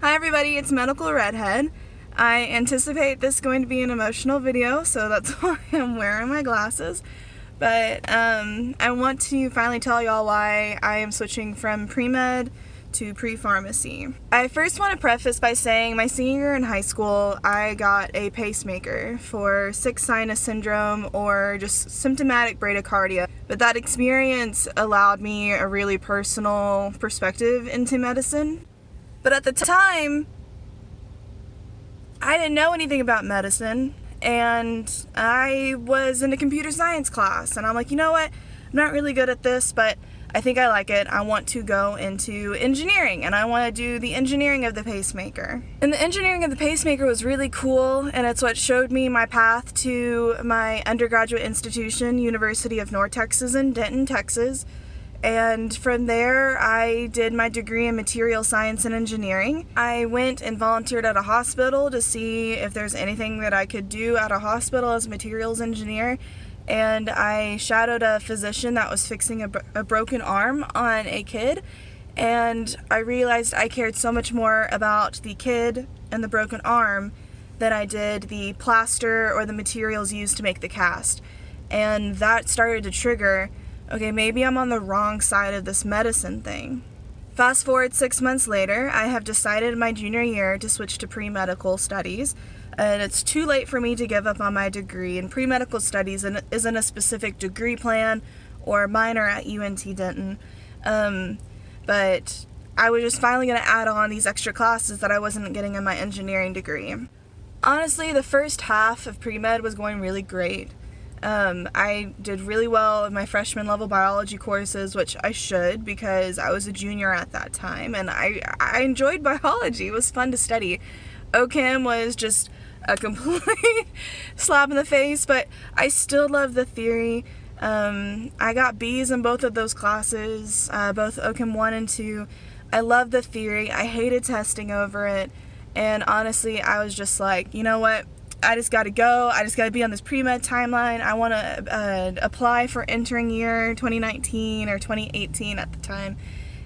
Hi everybody, it's Medical Redhead. I anticipate this going to be an emotional video, so that's why I'm wearing my glasses. But I want to finally tell y'all why I am switching from pre-med to pre-pharmacy. I first want to preface by saying my senior year in high school, I got a pacemaker for sick sinus syndrome or just symptomatic bradycardia. But that experience allowed me a really personal perspective into medicine. But at the time, I didn't know anything about medicine, and I was in a computer science class, and I'm like, you know what, I'm not really good at this, but I think I like it. I want to go into engineering, and I want to do the engineering of the pacemaker. And the engineering of the pacemaker was really cool, and it's what showed me my path to my undergraduate institution, University of North Texas in Denton, Texas. And from there, I did my degree in material science and engineering. I went and volunteered at a hospital to see if there's anything that I could do at a hospital as a materials engineer. And I shadowed a physician that was fixing a broken arm on a kid. And I realized I cared so much more about the kid and the broken arm than I did the plaster or the materials used to make the cast. And that started to trigger, okay, maybe I'm on the wrong side of this medicine thing. Fast forward 6 months later, I have decided my junior year to switch to pre-medical studies, and it's too late for me to give up on my degree. And pre-medical studies isn't a specific degree plan or minor at UNT Denton, but I was just finally going to add on these extra classes that I wasn't getting in my engineering degree. Honestly, the first half of pre-med was going really great. I did really well in my freshman level biology courses, which I should because I was a junior at that time, and I enjoyed biology. It was fun to study. OChem was just a complete slap in the face, but I still love the theory. I got B's in both of those classes, both OChem 1 and 2. I love the theory. I hated testing over it, and honestly, I was just like, you know what? I just got to go. I just got to be on this pre-med timeline. I want to apply for entering year 2019 or 2018 at the time.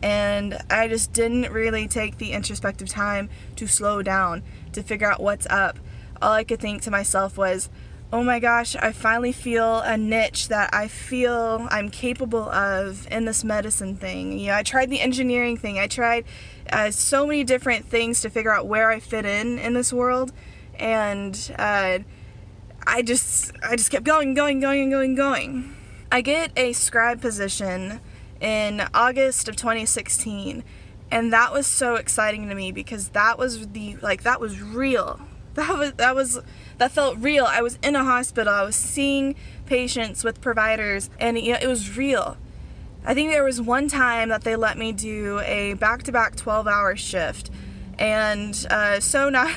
And I just didn't really take the introspective time to slow down, to figure out what's up. All I could think to myself was, oh my gosh, I finally feel a niche that I feel I'm capable of in this medicine thing. You know, I tried the engineering thing. I tried so many different things to figure out where I fit in this world. And I just kept going. I get a scribe position in August of 2016, and that was so exciting to me because that was real. That felt real. I was in a hospital. I was seeing patients with providers, and it was real. I think there was one time that they let me do a back-to-back 12-hour shift. And so not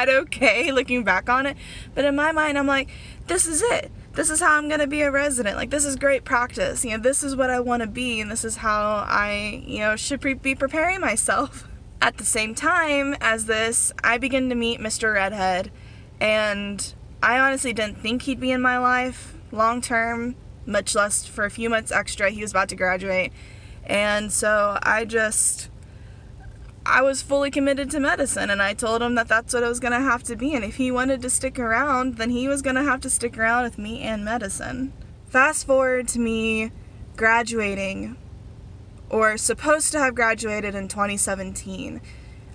okay looking back on it, but in my mind I'm like, this is it. This is how I'm gonna be a resident. Like, this is great practice. This is what I want to be, and this is how I should be preparing myself. At the same time as this, I begin to meet Mr. Redhead, and I honestly didn't think he'd be in my life long term, much less for a few months extra. He was about to graduate, and so I was fully committed to medicine, and I told him that that's what it was going to have to be, and if he wanted to stick around, then he was going to have to stick around with me and medicine. Fast forward to me graduating, or supposed to have graduated in 2017.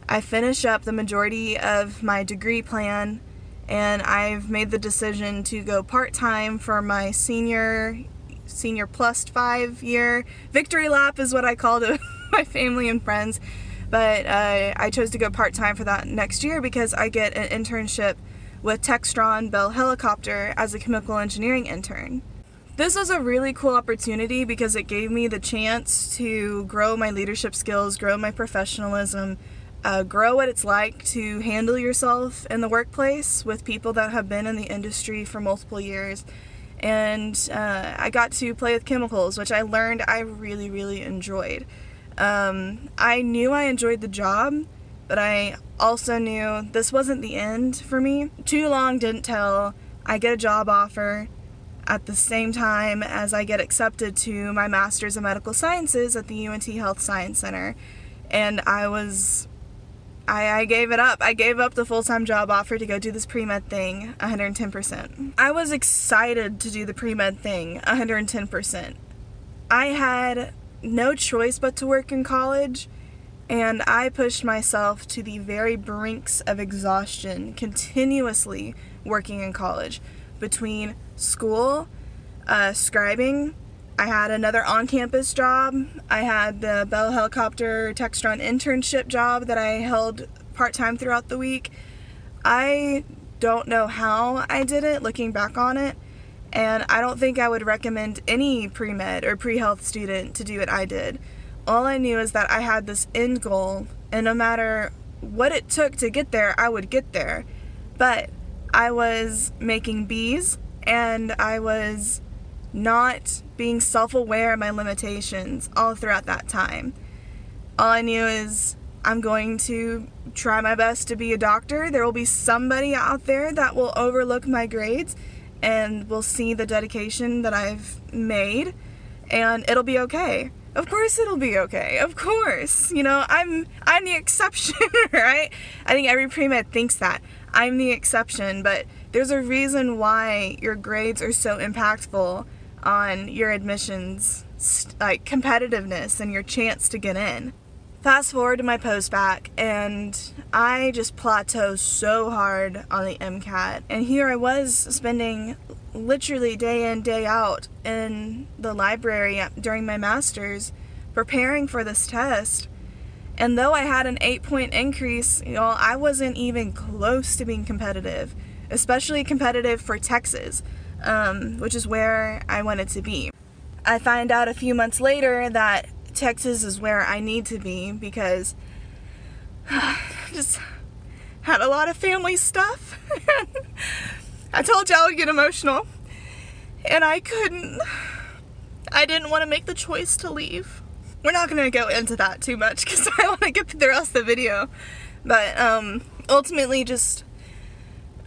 I finish up the majority of my degree plan, and I've made the decision to go part-time for my senior plus 5 year victory lap is what I called it with my family and friends. But I chose to go part-time for that next year because I get an internship with Textron Bell Helicopter as a chemical engineering intern. This was a really cool opportunity because it gave me the chance to grow my leadership skills, grow my professionalism, grow what it's like to handle yourself in the workplace with people that have been in the industry for multiple years. And I got to play with chemicals, which I learned I really, really enjoyed. I knew I enjoyed the job, but I also knew this wasn't the end for me. Too long didn't tell. I get a job offer at the same time as I get accepted to my Master's in Medical Sciences at the UNT Health Science Center. And I was I gave it up. I gave up the full-time job offer to go do this pre-med thing 110%. I was excited to do the pre-med thing 110%. I had no choice but to work in college, and I pushed myself to the very brinks of exhaustion, continuously working in college. Between school, scribing, I had another on-campus job, I had the Bell Helicopter Textron internship job that I held part-time throughout the week. I don't know how I did it, looking back on it, and I don't think I would recommend any pre-med or pre-health student to do what I did. All I knew is that I had this end goal, and no matter what it took to get there, I would get there. But I was making B's, and I was not being self-aware of my limitations all throughout that time. All I knew is I'm going to try my best to be a doctor. There will be somebody out there that will overlook my grades and will see the dedication that I've made, and it'll be okay. Of course it'll be okay. Of course. You know, I'm the exception, right? I think every pre-med thinks that. I'm the exception, but there's a reason why your grades are so impactful on your admissions, like competitiveness and your chance to get in. Fast forward to my post-bac, and I just plateau so hard on the MCAT. And here I was spending literally day in, day out in the library during my master's preparing for this test. And though I had an 8-point increase, you know, I wasn't even close to being competitive, especially competitive for Texas, which is where I wanted to be. I find out a few months later that Texas is where I need to be because I just had a lot of family stuff. I told you I would get emotional, and I didn't want to make the choice to leave. We're not going to go into that too much because I want to get through the rest of the video, but ultimately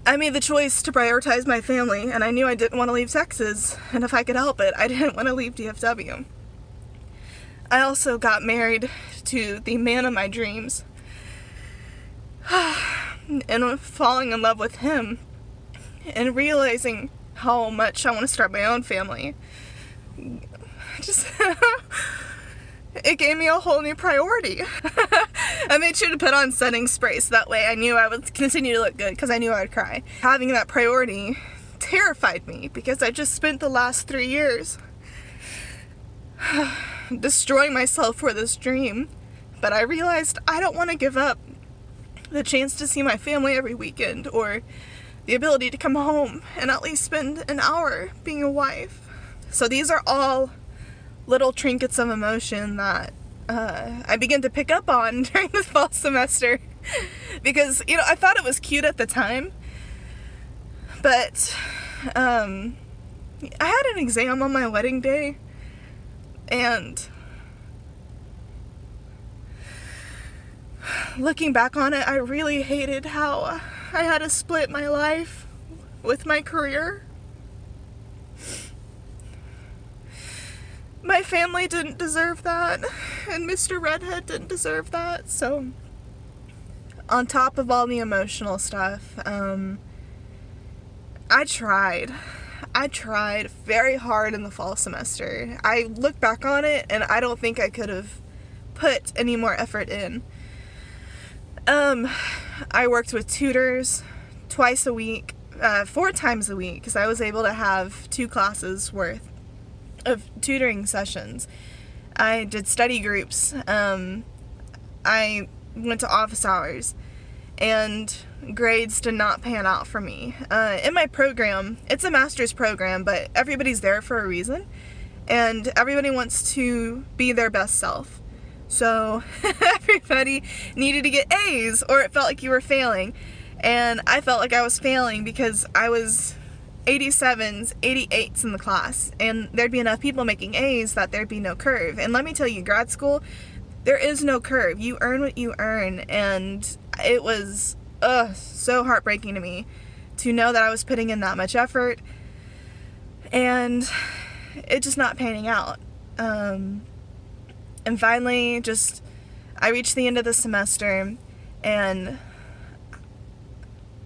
I made the choice to prioritize my family, and I knew I didn't want to leave Texas, and if I could help it, I didn't want to leave DFW. I also got married to the man of my dreams, and falling in love with him, and realizing how much I want to start my own family. It gave me a whole new priority. I made sure to put on setting spray so that way I knew I would continue to look good because I knew I would cry. Having that priority terrified me because I just spent the last 3 years destroying myself for this dream. But I realized I don't want to give up the chance to see my family every weekend or the ability to come home and at least spend an hour being a wife. So these are all little trinkets of emotion that I began to pick up on during the fall semester because, you know, I thought it was cute at the time, but I had an exam on my wedding day, and looking back on it, I really hated how I had to split my life with my career. My family didn't deserve that, and Mr. Redhead didn't deserve that, so on top of all the emotional stuff, I tried very hard in the fall semester. I look back on it, and I don't think I could have put any more effort in. I worked with tutors twice a week, 4 times a week, because I was able to have 2 classes worth of tutoring sessions. I did study groups. I went to office hours, and grades did not pan out for me. In my program, it's a master's program, but everybody's there for a reason, and everybody wants to be their best self. So everybody needed to get A's, or it felt like you were failing. And I felt like I was failing because I was 87s, 88s in the class, and there'd be enough people making A's that there'd be no curve. And let me tell you, grad school, there is no curve. You earn what you earn, and it was so heartbreaking to me to know that I was putting in that much effort and it just not panning out. And finally, I reached the end of the semester, And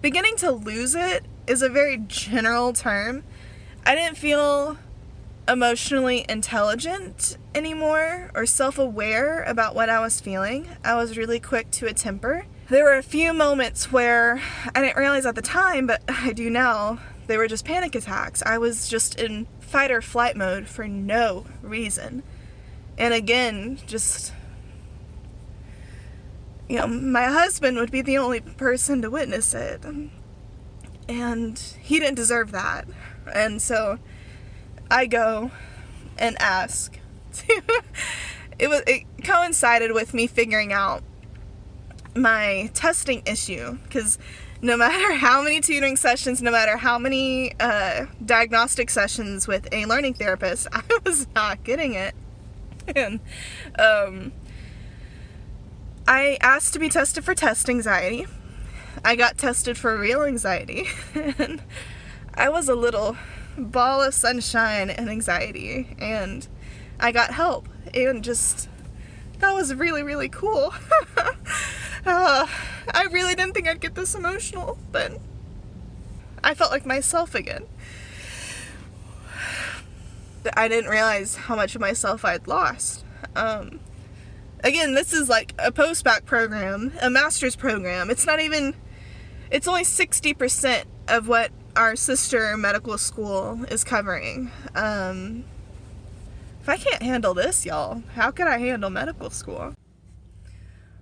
beginning to lose it is a very general term. I didn't feel emotionally intelligent anymore or self-aware about what I was feeling. I was really quick to a temper. There were a few moments where I didn't realize at the time, but I do now, they were just panic attacks. I was just in fight or flight mode for no reason. And again, just, my husband would be the only person to witness it. And he didn't deserve that. And so I go and ask. It coincided with me figuring out my testing issue, because no matter how many tutoring sessions, no matter how many diagnostic sessions with a learning therapist, I was not getting it. And I asked to be tested for test anxiety. I got tested for real anxiety, and I was a little ball of sunshine and anxiety, and I got help, and just, that was really, really cool. I really didn't think I'd get this emotional, but I felt like myself again. I didn't realize how much of myself I'd lost. Again, this is like a post-bac program, a master's program. It's only 60% of what our sister medical school is covering. If I can't handle this, y'all, how could I handle medical school?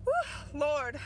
Whew, Lord.